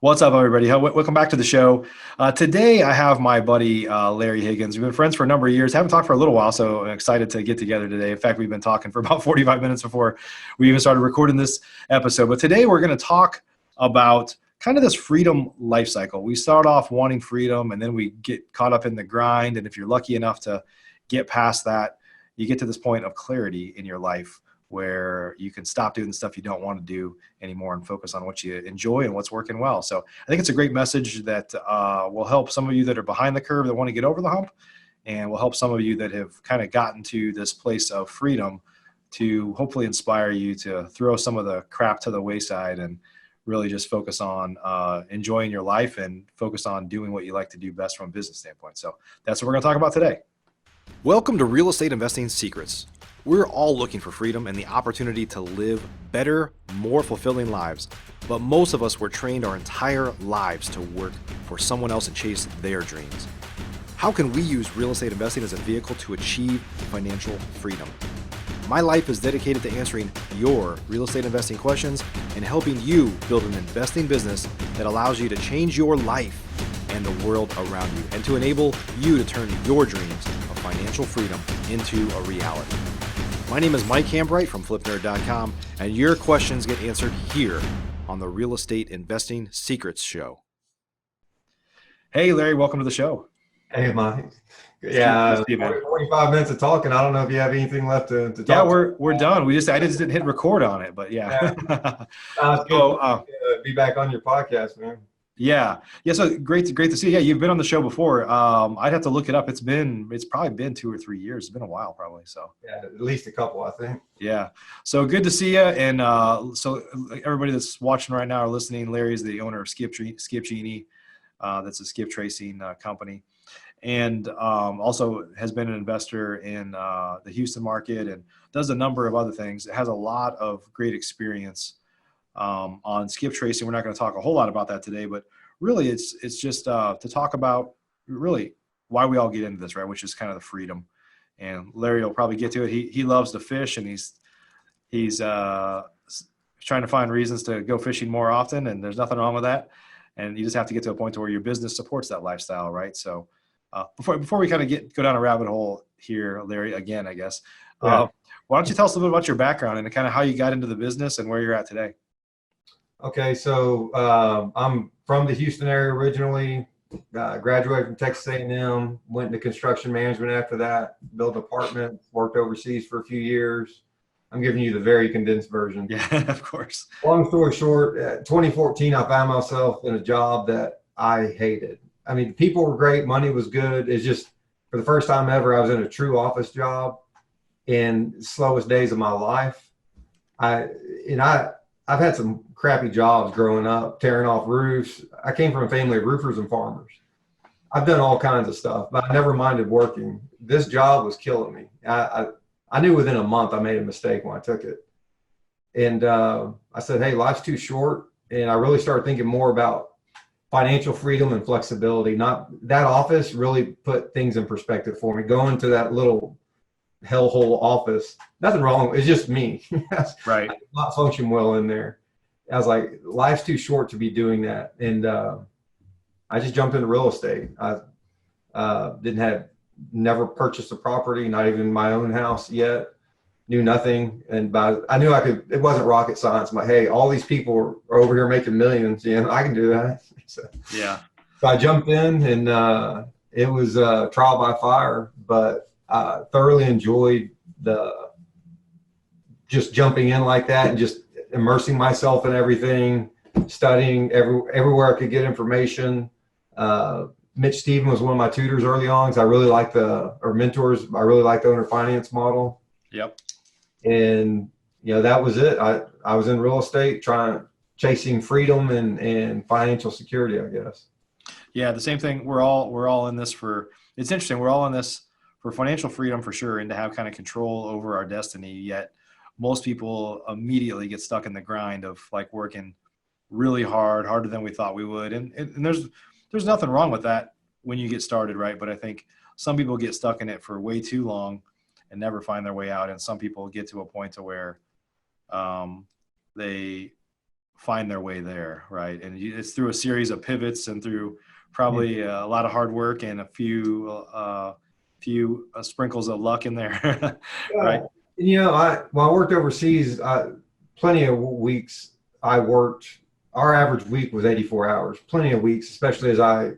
What's up, everybody? Welcome back to the show. Today, I have my buddy, Larry Higgins. We've been friends for a number of years. Haven't talked for a little while, so I'm excited to get together today. In fact, we've been talking for about 45 minutes before we even started recording this episode. But today, we're going to talk about kind of this freedom life cycle. We start off wanting freedom, and then we get caught up in the grind. And if you're lucky enough to get past that, you get to this point of clarity in your life where you can stop doing the stuff you don't want to do anymore and focus on what you enjoy and what's working well. So I think it's a great message that will help some of you that are behind the curve that want to get over the hump, and will help some of you that have kind of gotten to this place of freedom to hopefully inspire you to throw some of the crap to the wayside and really just focus on enjoying your life and focus on doing what you like to do best from a business standpoint. So that's what we're going to talk about today. Welcome to Real Estate Investing Secrets. We're all looking for freedom and the opportunity to live better, more fulfilling lives. But most of us were trained our entire lives to work for someone else and chase their dreams. How can we use real estate investing as a vehicle to achieve financial freedom? My life is dedicated to answering your real estate investing questions and helping you build an investing business that allows you to change your life and the world around you, and to enable you to turn your dreams of financial freedom into a reality. My name is Mike Hambright from FlipNerd.com, and your questions get answered here on the Real Estate Investing Secrets Show. Hey, Larry, welcome to the show. Hey, Mike. Yeah, 45 minutes of talking. I don't know if you have anything left to talk. Yeah, we're done. I just didn't hit record on it, but yeah. It's good to be back on your podcast, man. Yeah. So great to see you. Yeah, you've been on the show before. I'd have to look it up. It's probably been 2 or 3 years. It's been a while, probably. So yeah, at least a couple, I think. Yeah. So good to see you. And so everybody that's watching right now or listening, Larry is the owner of Skiptracing. That's a Skiptracing company, and also has been an investor in the Houston market and does a number of other things. It has a lot of great experience on Skiptracing. We're not going to talk a whole lot about that today, but really it's just to talk about really why we all get into this, right? Which is kind of the freedom. And Larry will probably get to it. He loves to fish, and he's trying to find reasons to go fishing more often, and there's nothing wrong with that. And you just have to get to a point to where your business supports that lifestyle, right? So before we kind of go down a rabbit hole here, Larry, again, I guess, why don't you tell us a little bit about your background and kind of how you got into the business and where you're at today? Okay, so I'm from the Houston area originally. Graduated from Texas A&M, went into construction management after that, built apartments, worked overseas for a few years. I'm giving you the very condensed version. Yeah, of course. Long story short, 2014, I found myself in a job that I hated. I mean, people were great, money was good. It's just, for the first time ever, I was in a true office job in the slowest days of my life. I've had some crappy jobs growing up, tearing off roofs. I came from a family of roofers and farmers. I've done all kinds of stuff, but I never minded working. This job was killing me. I knew within a month I made a mistake when I took it. And I said, hey, life's too short. And I really started thinking more about financial freedom and flexibility. Not that office really put things in perspective for me. Going to that little hellhole office, nothing wrong. It's just me. Right. I did not function well in there. I was like, life's too short to be doing that. And I just jumped into real estate. I never purchased a property, not even my own house yet. Knew nothing. And I knew I could, it wasn't rocket science. I'm like, hey, all these people are over here making millions. Yeah, I can do that. So I jumped in, and it was trial by fire, but I thoroughly enjoyed just jumping in like that and just immersing myself in everything, studying everywhere I could get information. Mitch Stephen was one of my tutors early on, because I really liked mentors. I really liked the owner finance model. Yep. And that was it. I was in real estate, chasing freedom and financial security, I guess. Yeah, the same thing. We're all in this it's interesting. We're all in this for financial freedom for sure, and to have kind of control over our destiny. Yet most people immediately get stuck in the grind of like working really hard, harder than we thought we would. And there's nothing wrong with that when you get started, right? But I think some people get stuck in it for way too long and never find their way out. And some people get to a point to where they find their way there, right? And it's through a series of pivots and through probably a lot of hard work and a few sprinkles of luck in there, right? Yeah. You know, when I worked overseas, plenty of weeks I worked. Our average week was 84 hours. Plenty of weeks, especially as I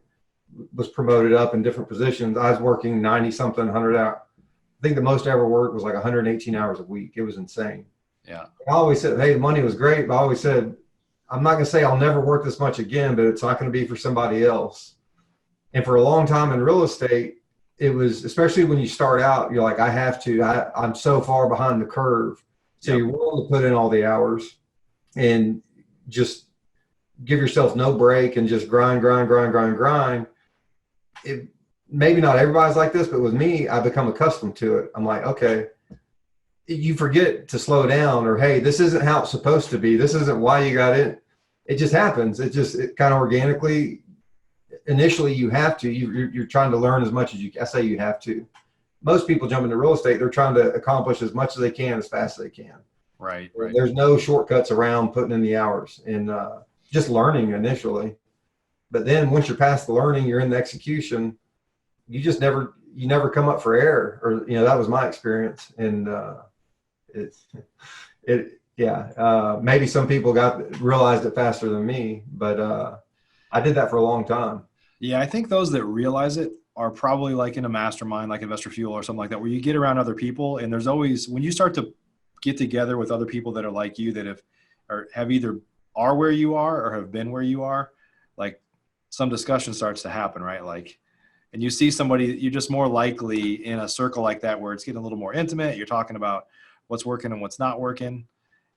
was promoted up in different positions. I was working 90 something, 100 hours. I think the most I ever worked was like 118 hours a week. It was insane. Yeah. I always said, hey, the money was great, but I always said, I'm not going to say I'll never work this much again, but it's not going to be for somebody else. And for a long time in real estate, it was, especially when you start out, you're like, I'm so far behind the curve. So Yep. you're willing to put in all the hours and just give yourself no break and just grind. It, maybe not everybody's like this, but with me, I become accustomed to it. I'm like, okay, you forget to slow down, or, hey, this isn't how it's supposed to be. This isn't why you got it. It just happens. It kind of organically. Initially, you have to. You're trying to learn as much as you. I say you have to. Most people jump into real estate. They're trying to accomplish as much as they can as fast as they can. Right. There's no shortcuts around putting in the hours and just learning initially. But then once you're past the learning, you're in the execution. You never come up for air, or that was my experience. And maybe some people realized it faster than me, but I did that for a long time. Yeah, I think those that realize it are probably like in a mastermind, like Investor Fuel or something like that, where you get around other people, and there's always, when you start to get together with other people that are like you, that have either are where you are or have been where you are, like some discussion starts to happen, right? Like, and you see somebody, you're just more likely in a circle like that where it's getting a little more intimate. You're talking about what's working and what's not working,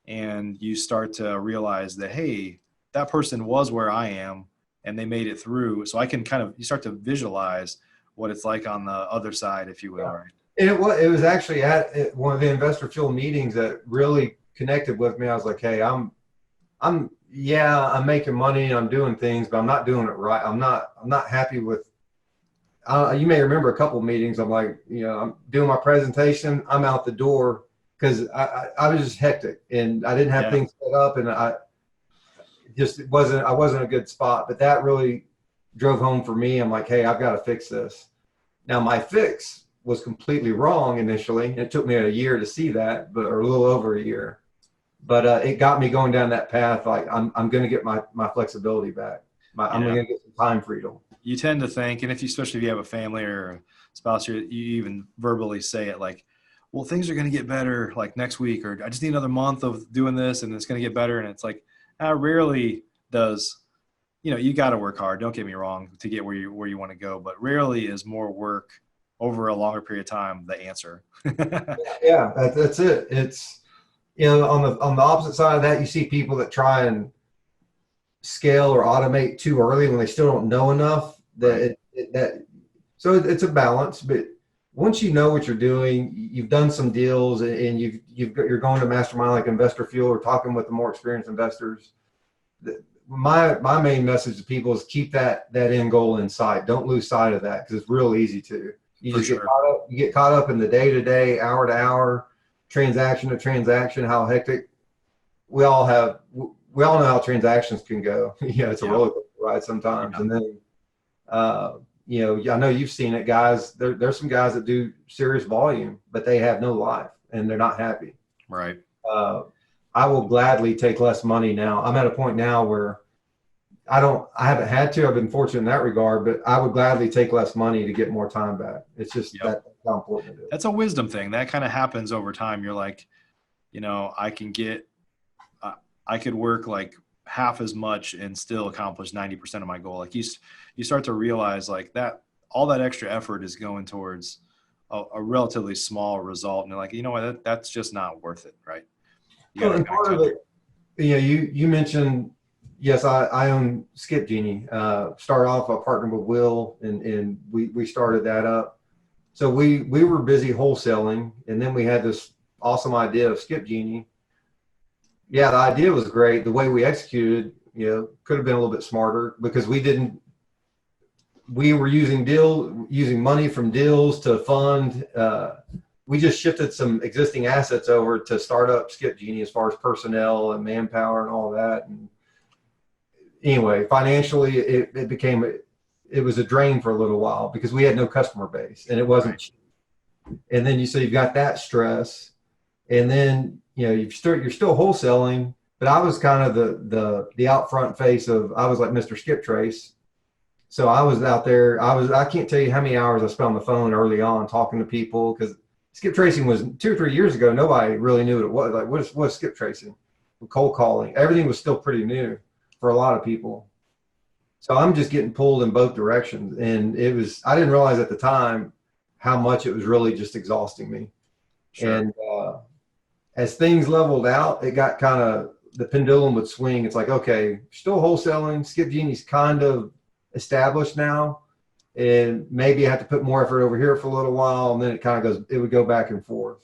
and you start to realize that, hey, that person was where I am, and they made it through. So I can you start to visualize what it's like on the other side, if you will. Yeah. Right? And it was actually at one of the Investor Fuel meetings that really connected with me. I was like, hey, I'm making money and I'm doing things, but I'm not doing it right. I'm not happy with, you may remember a couple of meetings. I'm like, I'm doing my presentation. I'm out the door because I was just hectic and I didn't have things set up, and I wasn't a good spot. But that really drove home for me. I'm like, hey, I've got to fix this. Now my fix was completely wrong initially. It took me a year to see that, or a little over a year. But it got me going down that path. Like I'm going to get my flexibility back. I'm going to get some time freedom. You tend to think, and especially if you have a family or a spouse, you even verbally say it like, well, things are going to get better like next week, or I just need another month of doing this and it's going to get better. And it's like, rarely does, you got to work hard. Don't get me wrong, to get where you want to go, but rarely is more work over a longer period of time the answer. Yeah, that's it. It's, on the opposite side of that, you see people that try and scale or automate too early when they still don't know enough. So it's a balance. But once you know what you're doing, you've done some deals, and you're going to mastermind like Investor Fuel or talking with the more experienced investors. My main message to people is keep that end goal in sight. Don't lose sight of that, because it's real easy to. You get caught up in the day-to-day, hour-to-hour, transaction to transaction, how hectic. We all know how transactions can go. It's a roller coaster ride sometimes. Yeah. And then, I know you've seen it, guys. There's some guys that do serious volume, but they have no life and they're not happy. Right. I will gladly take less money now. I'm at a point now where I haven't had to. I've been fortunate in that regard, but I would gladly take less money to get more time back. It's just that's how important it is. That's a wisdom thing. That kind of happens over time. You're like, I could work like half as much and still accomplish 90% of my goal. Like you start to realize like that all that extra effort is going towards a relatively small result. And you're like, what, that's just not worth it. Right. And part of it, you mentioned, yes, I own Skip Genie. Started off, I partnered with Will, and we started that up. So we were busy wholesaling, and then we had this awesome idea of Skip Genie. Yeah, the idea was great. The way we executed, could have been a little bit smarter, because we were using money from deals to fund. we just shifted some existing assets over to start up Skip Genie as far as personnel and manpower and all that. And anyway, financially, it was a drain for a little while because we had no customer base and it wasn't Right. cheap. And then you've got that stress, and then you're still wholesaling. But I was kind of the out front face of, I was like Mr. Skip Trace. So I was out there. I can't tell you how many hours I spent on the phone early on talking to people, because skip tracing was 2 or 3 years ago. Nobody really knew what it was. Like, what's skip tracing? Cold calling. Everything was still pretty new for a lot of people. So I'm just getting pulled in both directions. And I didn't realize at the time how much it was really just exhausting me. Sure. And as things leveled out, it got kind of, the pendulum would swing. It's like, okay, still wholesaling. Skip Genie's kind of established now. And maybe I have to put more effort over here for a little while. And then it would go back and forth.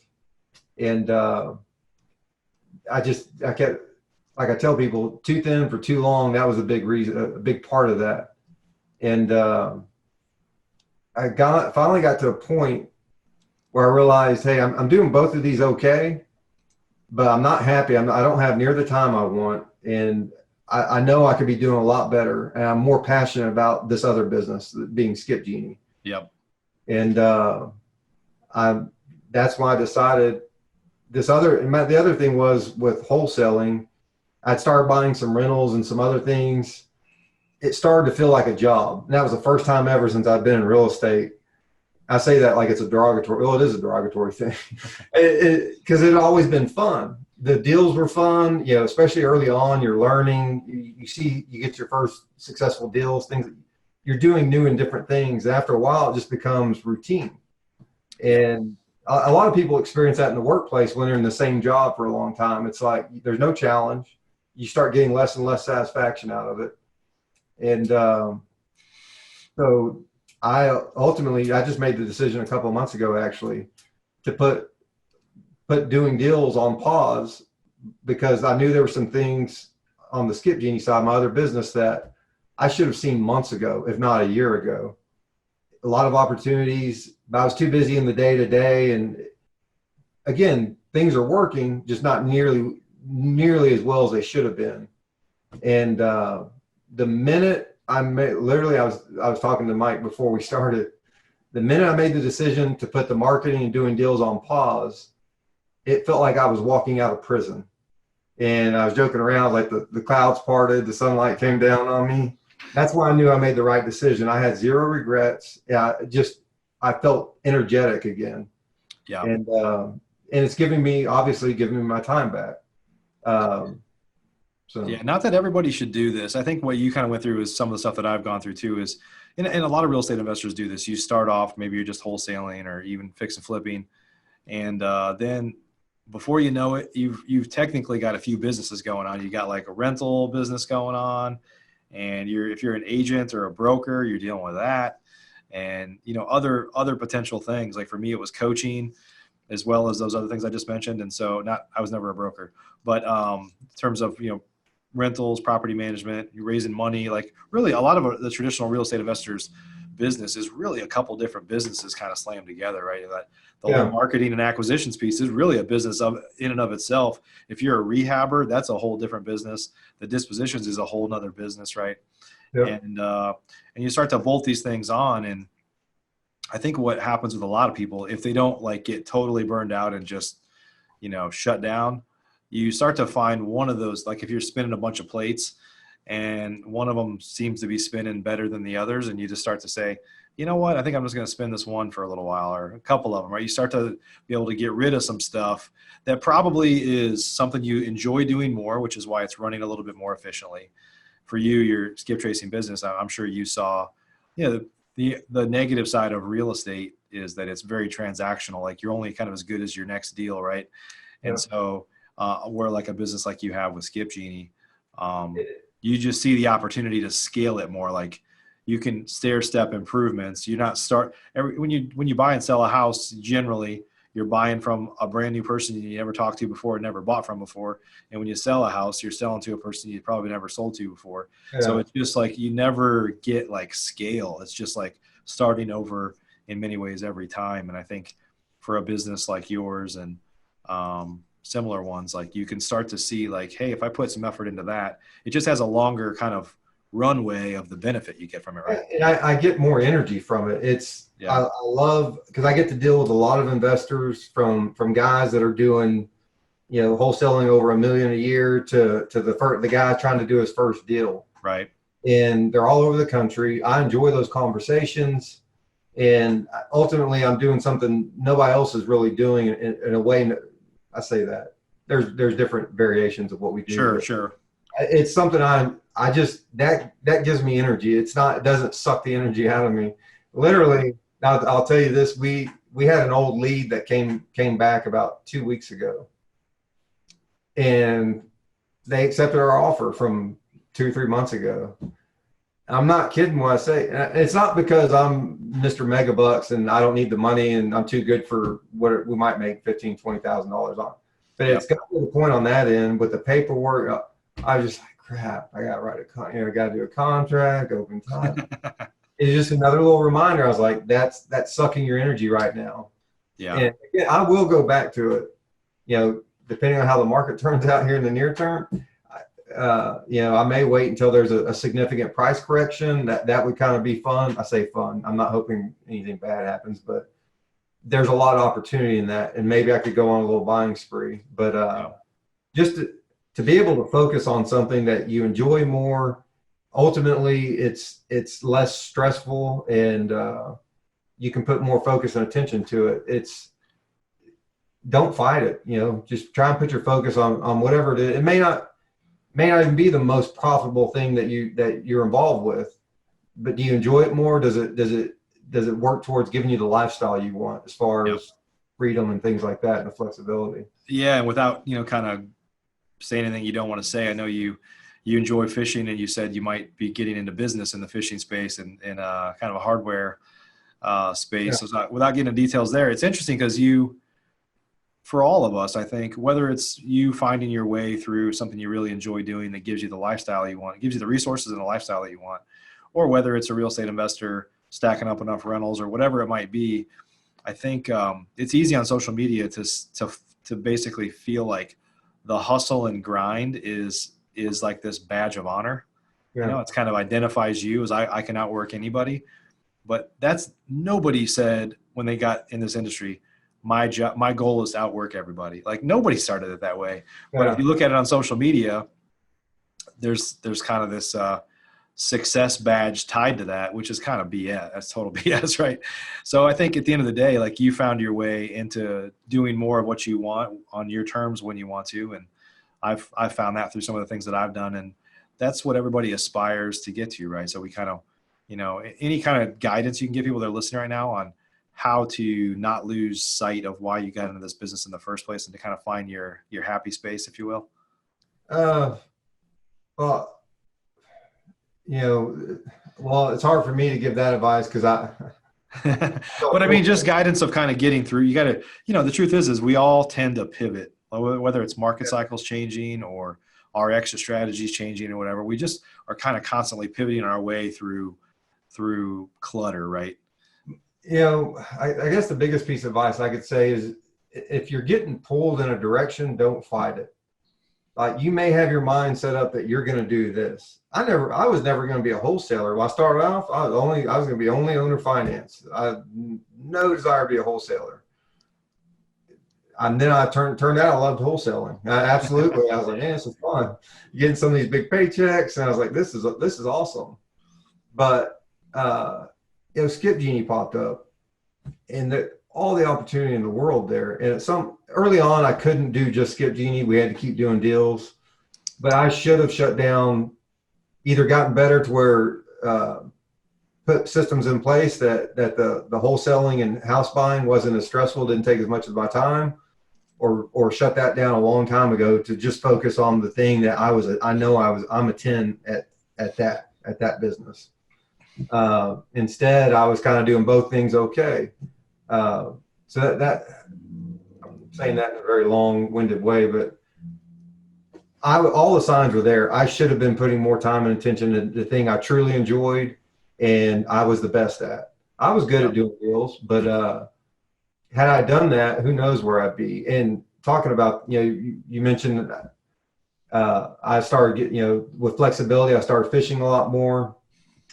And I kept, like I tell people, too thin for too long. That was a big reason, a big part of that. And I finally got to a point where I realized, hey, I'm doing both of these okay, but I'm not happy. I don't have near the time I want. And I know I could be doing a lot better. And I'm more passionate about this other business, being Skip Genie. Yep. And that's why I decided the other thing was with wholesaling. I'd started buying some rentals and some other things. It started to feel like a job. And that was the first time ever since I've been in real estate. I say that like it's a derogatory. Well, it is a derogatory thing, because it had always been fun. The deals were fun, especially early on. You're learning. You get your first successful deals, things. You're doing new and different things. After a while, it just becomes routine. And a lot of people experience that in the workplace when they're in the same job for a long time. It's like there's no challenge. You start getting less and less satisfaction out of it. And so I just made the decision a couple of months ago, actually, to put doing deals on pause, because I knew there were some things on the Skip Genie side, my other business, that I should have seen months ago, if not a year ago. A lot of opportunities, but I was too busy in the day to day. And again, things are working, just not nearly as well as they should have been. And the minute I was talking to Mike before we started. The minute I made the decision to put the marketing and doing deals on pause, it felt like I was walking out of prison. And I was joking around, like the clouds parted, the sunlight came down on me. That's why I knew I made the right decision. I had zero regrets. I felt energetic again. Yeah. And it's obviously giving me my time back. So yeah, not that everybody should do this. I think what you kind of went through is some of the stuff that I've gone through too, is, and a lot of real estate investors do this. You start off, maybe you're just wholesaling or even fix and flipping. And then before you know it, you've technically got a few businesses going on. You got like a rental business going on, and if you're an agent or a broker, you're dealing with that. And, other potential things. Like for me, it was coaching, as well as those other things I just mentioned. And so I was never a broker, but in terms of, rentals, property management, you're raising money. Like really a lot of the traditional real estate investors business is really a couple different businesses kind of slammed together, right? The whole marketing and acquisitions piece is really a business in and of itself. If you're a rehabber, that's a whole different business. The dispositions is a whole nother business, right? Yeah. And you start to bolt these things on. And I think what happens with a lot of people, if they don't like get totally burned out and just, shut down, you start to find one of those, like if you're spinning a bunch of plates and one of them seems to be spinning better than the others, and you just start to say, you know what, I think I'm just going to spin this one for a little while, or a couple of them, right? You start to be able to get rid of some stuff that probably is something you enjoy doing more, which is why it's running a little bit more efficiently. For you, your skip tracing business, I'm sure you saw, the negative side of real estate is that it's very transactional. Like you're only kind of as good as your next deal, right? And so where like a business like you have with Skip Genie, you just see the opportunity to scale it more. Like you can stair step improvements. You're not when you buy and sell a house, generally you're buying from a brand new person you never talked to before, never bought from before. And when you sell a house, you're selling to a person you probably never sold to before. Yeah. So it's just like you never get like scale. It's just like starting over in many ways every time. And I think for a business like yours and similar ones, like you can start to see like, hey, if I put some effort into that, it just has a longer kind of runway of the benefit you get from it, right? And I get more energy from it. I love, because I get to deal with a lot of investors from guys that are doing, wholesaling over $1 million a year to the guy trying to do his first deal. Right. And they're all over the country. I enjoy those conversations, and ultimately I'm doing something nobody else is really doing in a way. I say that there's different variations of what we do. Sure. It's something I just, that gives me energy. It doesn't suck the energy out of me. Literally, now I'll tell you this, we had an old lead that came back about 2 weeks ago, and they accepted our offer from 2 or 3 months ago. I'm not kidding when I say it's not because I'm Mr. Megabucks and I don't need the money and I'm too good for what we might make $15,000-$20,000 on. But It's got to the point on that end with the paperwork. I was just like, crap, I got to write I got to do a contract, open time. It's just another little reminder. I was like, that's sucking your energy right now. Yeah. And again, I will go back to it, depending on how the market turns out here in the near term. I may wait until there's a significant price correction. That would kind of be fun. I say fun. I'm not hoping anything bad happens, but there's a lot of opportunity in that, and maybe I could go on a little buying spree. But just to be able to focus on something that you enjoy more, ultimately it's less stressful, and you can put more focus and attention to it. Don't fight it. Just try and put your focus on whatever it is. It may not even be the most profitable thing that you're involved with, but do you enjoy it more? Does it work towards giving you the lifestyle you want as far as freedom and things like that and the flexibility? Yeah. And without, kind of saying anything you don't want to say, I know you enjoy fishing, and you said you might be getting into business in the fishing space and in kind of a hardware space. Yeah. So without getting into details there, it's interesting because for all of us, I think, whether it's you finding your way through something you really enjoy doing that gives you the lifestyle you want, it gives you the resources and the lifestyle that you want, or whether it's a real estate investor stacking up enough rentals or whatever it might be, I think it's easy on social media to basically feel like the hustle and grind is like this badge of honor. Yeah. It's kind of identifies you as I can outwork anybody, but nobody said when they got in this industry, my goal is to outwork everybody. Like nobody started it that way. Yeah. But if you look at it on social media, there's kind of this success badge tied to that, which is kind of BS. That's total BS, right? So I think at the end of the day, like you found your way into doing more of what you want on your terms when you want to. And I've found that through some of the things that I've done. And that's what everybody aspires to get to, right? So we kind of, any kind of guidance you can give people that are listening right now on how to not lose sight of why you got into this business in the first place and to kind of find your happy space, if you will? Well, it's hard for me to give that advice because but I mean, just guidance of kind of getting through. You got to, the truth is we all tend to pivot, whether it's market cycles changing or our extra strategies changing or whatever. We just are kind of constantly pivoting our way through clutter, right? I guess the biggest piece of advice I could say is if you're getting pulled in a direction, don't fight it. Like you may have your mind set up that you're going to do this. I was never going to be a wholesaler. When I started off, I was going to be only owner finance. I had no desire to be a wholesaler. And then I turned out I loved wholesaling. Absolutely. I was like, this is fun. Getting some of these big paychecks. And I was like, this is awesome. But, Skip Genie popped up, and all the opportunity in the world there. And early on, I couldn't do just Skip Genie. We had to keep doing deals, but I should have shut down, either gotten better to where put systems in place that the wholesaling and house buying wasn't as stressful, didn't take as much of my time, or shut that down a long time ago to just focus on the thing that I'm a 10 at that business. Instead, I was kind of doing both things okay. So that I'm saying that in a very long-winded way, but all the signs were there. I should have been putting more time and attention to the thing I truly enjoyed and I was the best at. I was good at doing deals, but had I done that, who knows where I'd be. And talking about, you mentioned I started getting, with flexibility, I started fishing a lot more.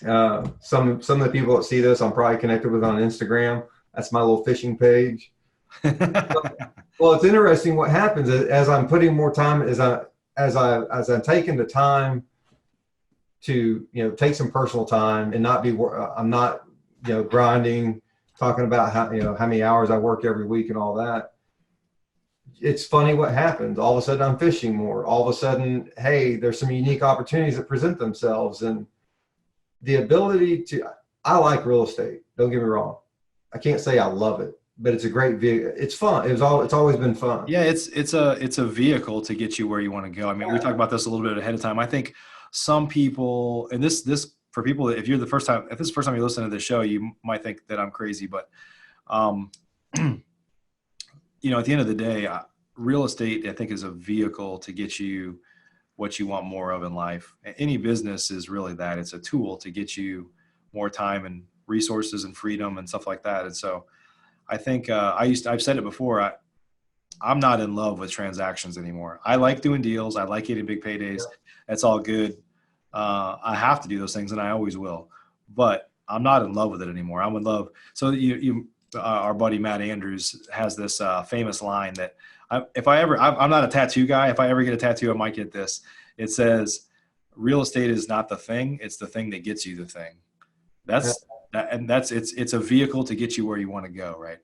Some of the people that see this, I'm probably connected with on Instagram. That's my little fishing page. Well, it's interesting what happens as I'm putting more time, as I'm taking the time to, take some personal time and not be, I'm not, grinding, talking about how many hours I work every week and all that. It's funny what happens. All of a sudden I'm fishing more. All of a sudden, hey, there's some unique opportunities that present themselves. And the ability to, I like real estate. Don't get me wrong. I can't say I love it, but it's a great vehicle. It's fun. It's always been fun. Yeah, it's a vehicle to get you where you want to go. I mean, we talked about this a little bit ahead of time. I think some people, and this for people, if this is the first time you listen to this show, you might think that I'm crazy, but at the end of the day, real estate, I think, is a vehicle to get you what you want more of in life. Any business is really that. It's a tool to get you more time and resources and freedom and stuff like that. And so I think I've said it before. I'm not in love with transactions anymore. I like doing deals. I like getting big paydays. That's all good. I have to do those things, and I always will. But I'm not in love with it anymore. I'm in love. So our buddy Matt Andrews has this famous line that I'm not a tattoo guy. If I ever get a tattoo, I might get this. It says, "Real estate is not the thing; it's the thing that gets you the thing." It's a vehicle to get you where you want to go, right?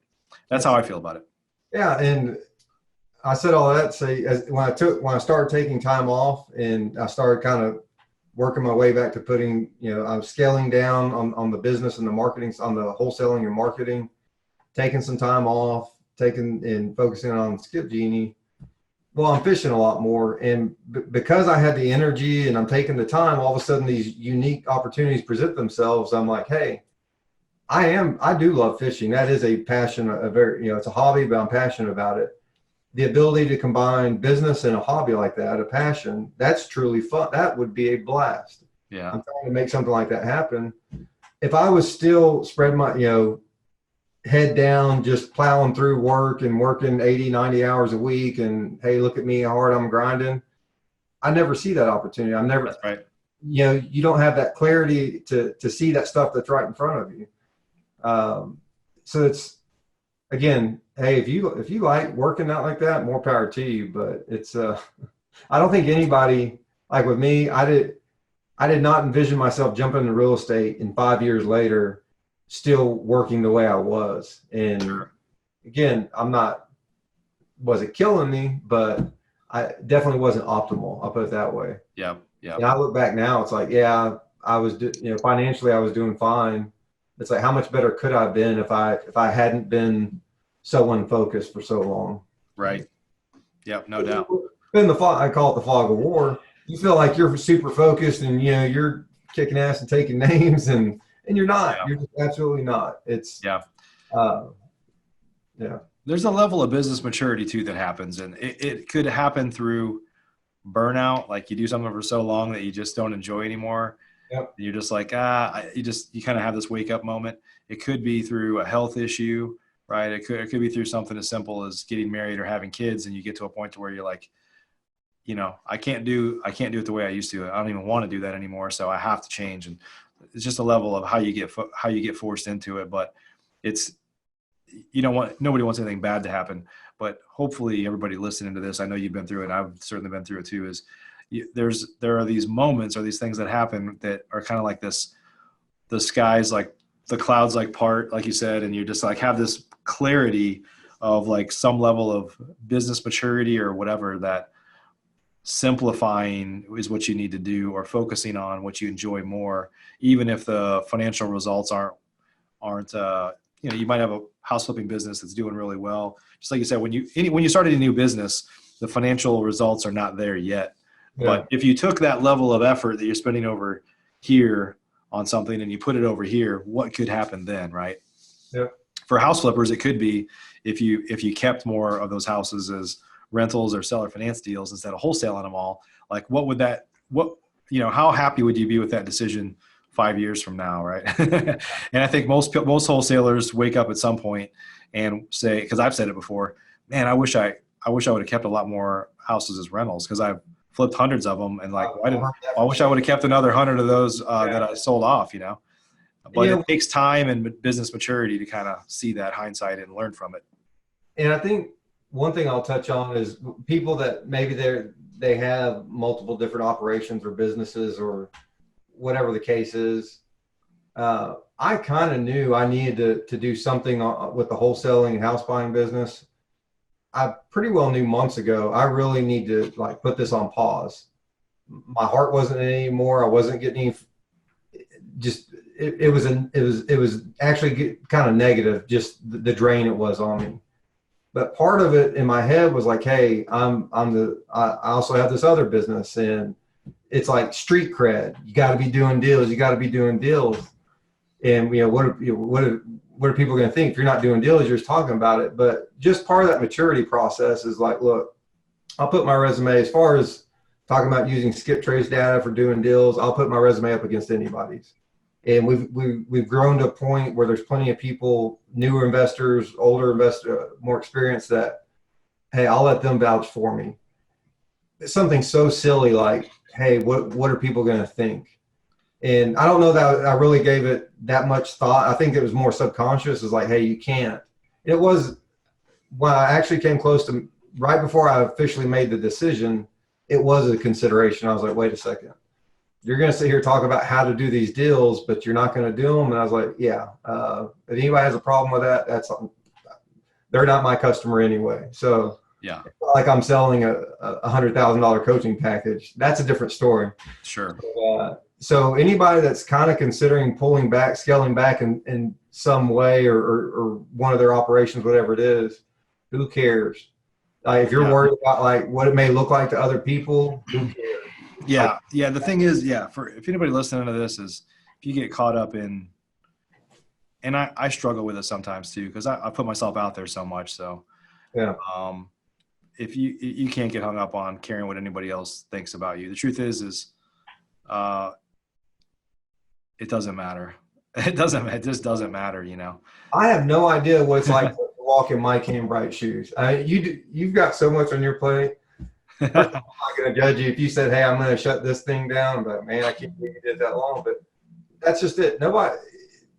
That's how I feel about it. Yeah, and I said all that to say, when I started taking time off and I started kind of working my way back to putting, I'm scaling down on the business and the marketing, on the wholesaling and marketing, taking some time off, and focusing on Skip Genie. Well, I'm fishing a lot more, and because I had the energy and I'm taking the time, all of a sudden these unique opportunities present themselves. I'm like, hey, I do love fishing. That is a passion, it's a hobby, but I'm passionate about it. The ability to combine business and a hobby like that, a passion, that's truly fun. That would be a blast. Yeah. I'm trying to make something like that happen. If I was still spread my, head down, just plowing through work and working 80, 90 hours a week, and hey, look at me, how hard I'm grinding, I never see that opportunity. I'm never, That's right. You don't have that clarity to see that stuff that's right in front of you. So it's, again, hey, if you like working out like that, more power to you. But it's I don't think anybody, like with me, I did not envision myself jumping into real estate and 5 years later still working the way I was. And again, was it killing me? But I definitely wasn't optimal. I'll put it that way. Yeah. Yeah. And I look back now, it's like, yeah, I was, financially I was doing fine. It's like, how much better could I have been if I hadn't been so unfocused for so long? Right. Yep. No doubt. In the fog, I call it the fog of war. You feel like you're super focused and you're kicking ass and taking names, and you're not. Yeah. You're just absolutely not. It's yeah. Yeah. There's a level of business maturity too that happens, and it could happen through burnout. Like you do something for so long that you just don't enjoy anymore. Yep. You're just like, you kind of have this wake up moment. It could be through a health issue, right? It could be through something as simple as getting married or having kids, and you get to a point to where you're like, I can't do it the way I used to. I don't even want to do that anymore. So I have to change. And it's just a level of how you get forced into it. But it's, nobody wants anything bad to happen, but hopefully everybody listening to this, I know you've been through it. I've certainly been through it too, there are these moments or these things that happen that are kind of like this, the skies, like the clouds, like part, like you said, and you just like have this clarity of like some level of business maturity or whatever, that simplifying is what you need to do, or focusing on what you enjoy more, even if the financial results aren't you might have a house flipping business that's doing really well. Just like you said, when you started a new business, the financial results are not there yet. Yeah. But if you took that level of effort that you're spending over here on something and you put it over here, what could happen then, right? Yeah. For house flippers, it could be if you kept more of those houses as rentals or seller finance deals instead of wholesaling them all. Like how happy would you be with that decision 5 years from now, right? And I think most wholesalers wake up at some point and say, because I've said it before, man, I wish I would have kept a lot more houses as rentals, because I've flipped hundreds of them, and like, I wish I would have kept another 100 of those that I sold off, you know. But it takes time and business maturity to kind of see that hindsight and learn from it. And I think one thing I'll touch on is people that maybe they have multiple different operations or businesses or whatever the case is. I kind of knew I needed to do something with the wholesaling and house buying business. I pretty well knew months ago, I really need to like put this on pause. My heart wasn't in it anymore. I wasn't getting any, just, it was actually kind of negative, just the drain it was on me. But part of it in my head was like, hey, I also have this other business, and it's like street cred. You got to be doing deals. You got to be doing deals. And what are people going to think if you're not doing deals? You're just talking about it. But just part of that maturity process is like, look, I'll put my resume, as far as talking about using Skiptrace data for doing deals, I'll put my resume up against anybody's. And we've grown to a point where there's plenty of people, newer investors, older investors, more experienced, that, hey, I'll let them vouch for me. It's something so silly like, hey, what are people going to think? And I don't know that I really gave it that much thought. I think it was more subconscious. It's like, hey, you can't. It was when I actually came close to, right before I officially made the decision, it was a consideration. I was like, wait a second. You're going to sit here talk about how to do these deals, but you're not going to do them. And I was like, yeah, if anybody has a problem with that, they're not my customer anyway. So yeah, it's not like I'm selling a $100,000 coaching package. That's a different story. Sure. So anybody that's kind of considering pulling back, scaling back in some way, or one of their operations, whatever it is, who cares? If you're worried about like what it may look like to other people, who cares? Yeah. Yeah. The thing is, if anybody listening to this is, if you get caught up in, and I struggle with it sometimes too, because I put myself out there so much. So yeah. If you can't get hung up on caring what anybody else thinks about you. The truth is it doesn't matter. It just doesn't matter, you know. I have no idea what it's like to walk in Mike Hambright shoes. You've got so much on your plate. I'm not going to judge you if you said, hey, I'm going to shut this thing down, but man, I can't believe you did that long. But that's just it.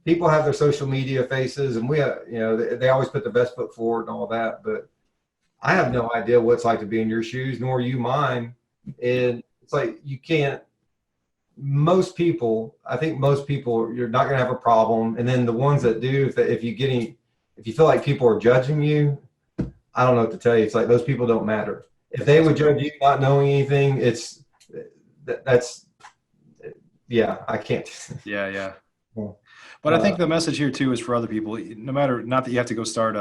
People have their social media faces, and we have, they always put the best foot forward and all that. But I have no idea what it's like to be in your shoes, nor you mine. And it's like, you can't, I think most people, you're not going to have a problem. And then the ones that do, if you feel like people are judging you, I don't know what to tell you. It's like, those people don't matter. If they would judge you not knowing anything, I can't. Yeah. But I think the message here too is for other people, no matter, not that you have to go start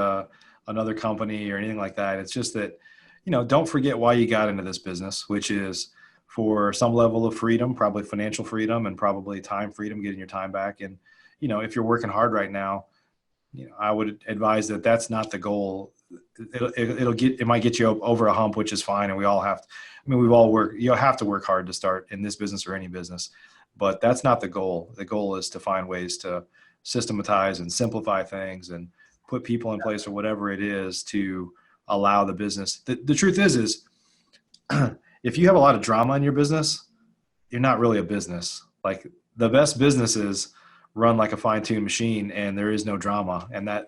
another company or anything like that. It's just that, don't forget why you got into this business, which is for some level of freedom, probably financial freedom, and probably time freedom, getting your time back. And, if you're working hard right now, I would advise that that's not the goal. It might get you over a hump, which is fine. And we all have, you have to work hard to start in this business or any business, but that's not the goal. The goal is to find ways to systematize and simplify things and put people in place or whatever it is to allow the business. The truth is if you have a lot of drama in your business, you're not really a business. Like, the best businesses run like a fine-tuned machine, and there is no drama. And that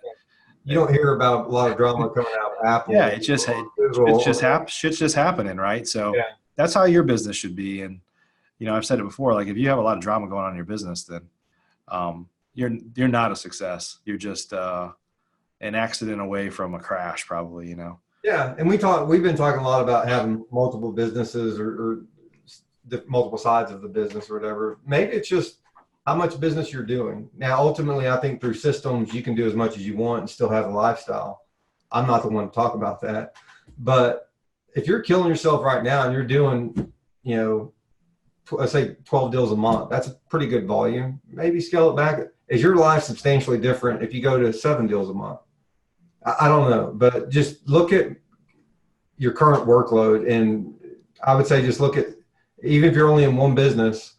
you don't hear about a lot of drama coming out of Apple. Yeah, shit's just happening, right? So that's how your business should be. And I've said it before. Like, if you have a lot of drama going on in your business, then you're not a success. You're just an accident away from a crash, probably. Yeah, and we've been talking a lot about having multiple businesses or the multiple sides of the business or whatever. Maybe it's just how much business you're doing. Now, ultimately, I think through systems, you can do as much as you want and still have a lifestyle. I'm not the one to talk about that. But if you're killing yourself right now and you're doing, let's say 12 deals a month, that's a pretty good volume. Maybe scale it back. Is your life substantially different if you go to 7 deals a month? I don't know, but just look at your current workload. And I would say just look at, even if you're only in one business,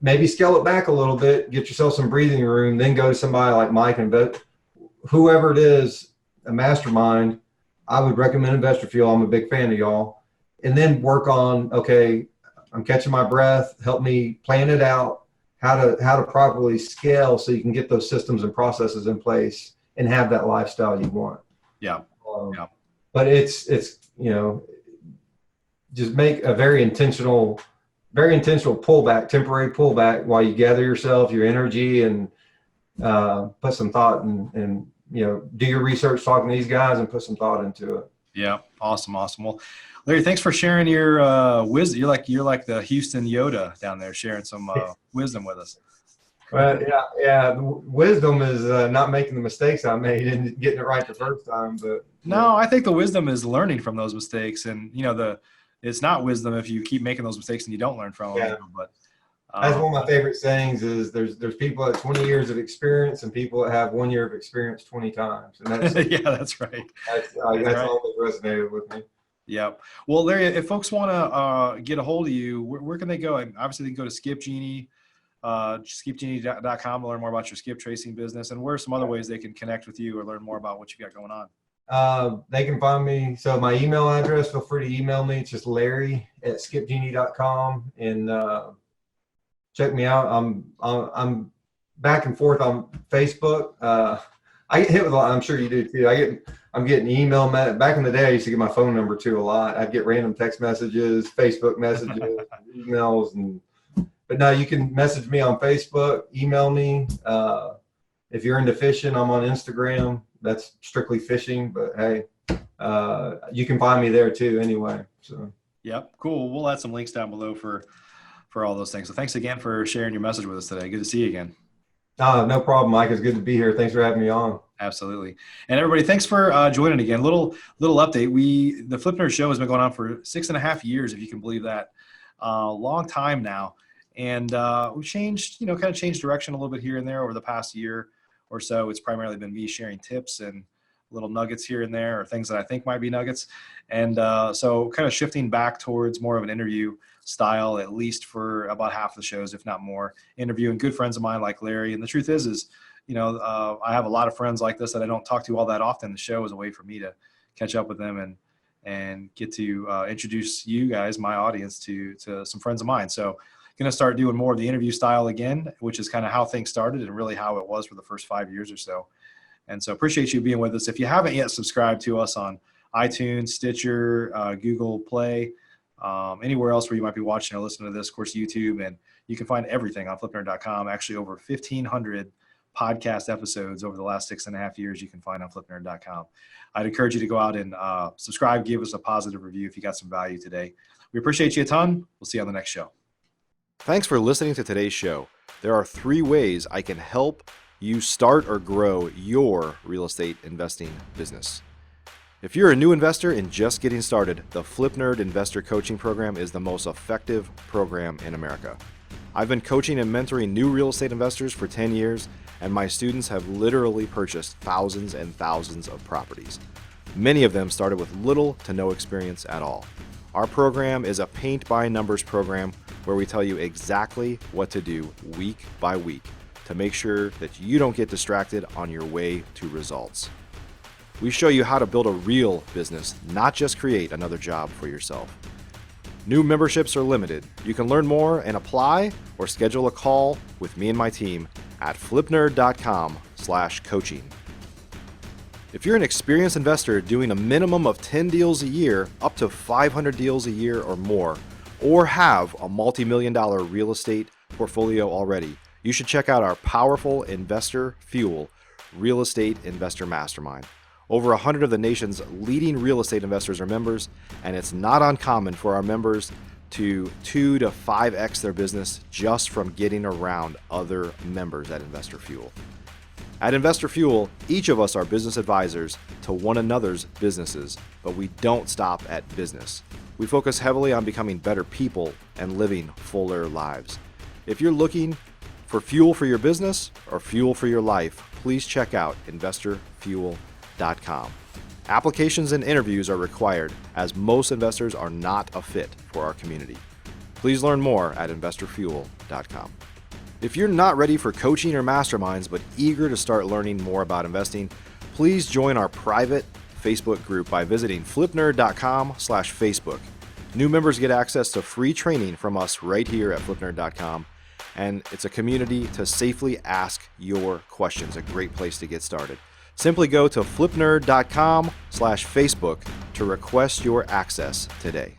maybe scale it back a little bit, get yourself some breathing room, then go to somebody like Mike and whoever it is, a mastermind. I would recommend Investor Fuel. I'm a big fan of y'all. And then work on, okay, I'm catching my breath. Help me plan it out, how to properly scale so you can get those systems and processes in place and have that lifestyle you want. Yeah. Yeah. But it's just make a very intentional pullback, temporary pullback while you gather yourself, your energy, and put some thought and do your research, talking to these guys, and put some thought into it. Yeah. Awesome. Well, Larry, thanks for sharing your wisdom. You're like the Houston Yoda down there, sharing some wisdom with us. Well, yeah. Wisdom is not making the mistakes I made and getting it right the first time. But no, I think the wisdom is learning from those mistakes, and it's not wisdom if you keep making those mistakes and you don't learn from them. Yeah. But that's one of my favorite sayings is there's people at 20 years of experience and people that have 1 year of experience 20 times. And that's yeah, that's right. That's right. always resonated with me. Yeah. Well, Larry, if folks want to get a hold of you, where can they go? And obviously, they can go to Skip Genie, skipgenie.com to learn more about your skip tracing business. And where are some other ways they can connect with you or learn more about what you got going on? They can find me. So my email address, feel free to email me. It's just larry@skipgenie.com, and check me out. I'm back and forth on Facebook. I get hit with a lot. I'm sure you do too. I'm getting email. Back in the day, I used to get my phone number too a lot. I'd get random text messages, Facebook messages, emails, but now you can message me on Facebook, email me. If you're into fishing, I'm on Instagram. That's strictly fishing, but hey, you can find me there too anyway. So. Yep. Cool. We'll add some links down below for all those things. So thanks again for sharing your message with us today. Good to see you again. No problem, Mike. It's good to be here. Thanks for having me on. Absolutely. And everybody, thanks for joining again. Little update. The Flip Nerd Show has been going on for 6.5 years, if you can believe that. Long time now. And we've changed, kind of changed direction a little bit here and there over the past year or so. It's primarily been me sharing tips and little nuggets here and there, or things that I think might be nuggets. And so kind of shifting back towards more of an interview style, at least for about half the shows, if not more, interviewing good friends of mine like Larry. And the truth is I have a lot of friends like this that I don't talk to all that often. The show is a way for me to catch up with them and get to introduce you guys, my audience, to some friends of mine. So going to start doing more of the interview style again, which is kind of how things started and really how it was for the first 5 years or so. And so appreciate you being with us. If you haven't yet subscribed to us on iTunes, Stitcher, Google Play, anywhere else where you might be watching or listening to this, of course, YouTube, and you can find everything on flipnerd.com. Actually, over 1,500 podcast episodes over the last 6.5 years you can find on flipnerd.com. I'd encourage you to go out and subscribe, give us a positive review if you got some value today. We appreciate you a ton. We'll see you on the next show. Thanks for listening to today's show. There are 3 ways I can help you start or grow your real estate investing business. If you're a new investor and just getting started, the Flip Nerd Investor Coaching Program is the most effective program in America. I've been coaching and mentoring new real estate investors for 10 years, and my students have literally purchased thousands and thousands of properties. Many of them started with little to no experience at all. Our program is a paint-by-numbers program where we tell you exactly what to do week by week to make sure that you don't get distracted on your way to results. We show you how to build a real business, not just create another job for yourself. New memberships are limited. You can learn more and apply or schedule a call with me and my team at flipnerd.com/coaching. If you're an experienced investor doing a minimum of 10 deals a year, up to 500 deals a year or more, or have a multi-million-dollar real estate portfolio already, you should check out our powerful Investor Fuel Real Estate Investor Mastermind. Over 100 of the nation's leading real estate investors are members, and it's not uncommon for our members to 2 to 5x their business just from getting around other members at Investor Fuel. At Investor Fuel, each of us are business advisors to one another's businesses, but we don't stop at business. We focus heavily on becoming better people and living fuller lives. If you're looking for fuel for your business or fuel for your life, please check out investorfuel.com. Applications and interviews are required, as most investors are not a fit for our community. Please learn more at investorfuel.com. If you're not ready for coaching or masterminds but eager to start learning more about investing, please join our private Facebook group by visiting flipnerd.com/Facebook. New members get access to free training from us right here at flipnerd.com, and it's a community to safely ask your questions, a great place to get started. Simply go to flipnerd.com/Facebook to request your access today.